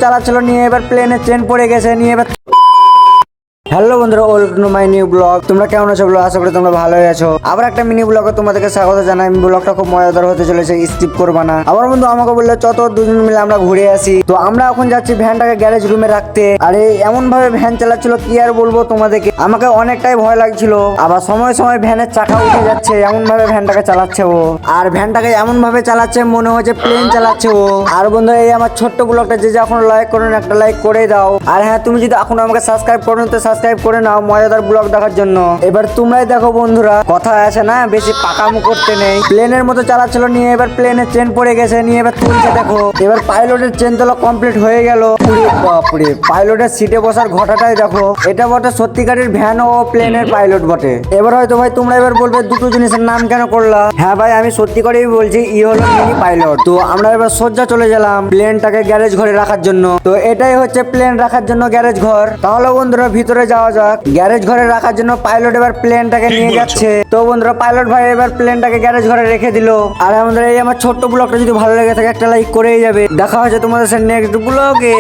চালাচ্ছিল, নিয়ে এবার প্লেনের চেন পড়ে গেছে, নিয়ে এবার হ্যালো বন্ধুরা, welcome to my new blog. তোমরা কেমন আছো ব্লগ? আশা করি তোমরা ভালোই আছো। আবার একটা মিনি ব্লগে তোমাদেরকে স্বাগত জানাই। ব্লগটা খুব মজাদার হতে চলেছে, স্কিপ করবা না। আমার বন্ধু আমাকে বললো চত দুজন মিলে আমরা ঘুরে আসি। তো আমরা এখন যাচ্ছি ভ্যানটাকে গ্যারেজ রুমে রাখতে। আরে এমন ভাবে ভ্যান চালাচ্ছিল কি আর বলবো তোমাদেরকে, আমাকে অনেকটাই ভয় লাগছিল। আবার সময় সময় ভ্যানের চাকা উঠে যাচ্ছে, এমন ভাবে ভ্যানটাকে চালাচ্ছে ও। আর ভ্যানটাকে এমন ভাবে চালাচ্ছে মনে হচ্ছে প্লেন চালাচ্ছে ও। আর বন্ধু, এই আমার ছোট্ট ব্লগটা যে এখন লাইক করুন, একটা লাইক করে দাও। আর হ্যাঁ, তুমি যদি এখন আমাকে সাবস্ক্রাইব করো তো সাবস্ক্রাইব করে নাও মজাদার ব্লগ দেখার জন্য। এবার তোমরাই দেখো বন্ধুরা, কথা আছে না, বেশি পাকামো করতে নেই। প্লেনের মতো চালাচ্ছিল, নিয়ে এবার প্লেনের চেন পড়ে গেছে, নিয়ে এবার তুলছে দেখো। এবার পাইলটের চেন তোলা কমপ্লিট হয়ে গেল। বাপরে, পাইলটের সিটে বসার ঘটাটাই দেখো। এটা বটে সত্যিকারের ভ্যান ও প্লেনের পাইলট বটে। এবার হয়তো ভাই তোমরা এবার বলবে দুটো জিনিসের নাম কেন করলা। হ্যাঁ ভাই, আমি সত্যি করেই বলছি, ই হলো মিনি পাইলট। তো আমরা এবার সোজা চলে গেলাম প্লেনটাকে গ্যারেজ ঘরে রাখার জন্য। তো এটাই হচ্ছে প্লেন রাখার জন্য গ্যারেজ ঘর। তাহলে বন্ধুরা ভিতরে যাওয়া যাক। গ্যারেজ ঘরে রাখার জন্য পাইলট এবার প্লেনটাকে নিয়ে যাচ্ছে। তো বন্ধুরা, পাইলট ভাই এবার প্লেনটাকে গ্যারেজ ঘরে রেখে দিল। আর আমাদের এই আমার ছোট্ট ব্লগটা যদি ভালো লেগে থাকে একটা লাইক করেই যাবে। দেখা হচ্ছে তোমাদের সাথে নেক্সট ব্লগে।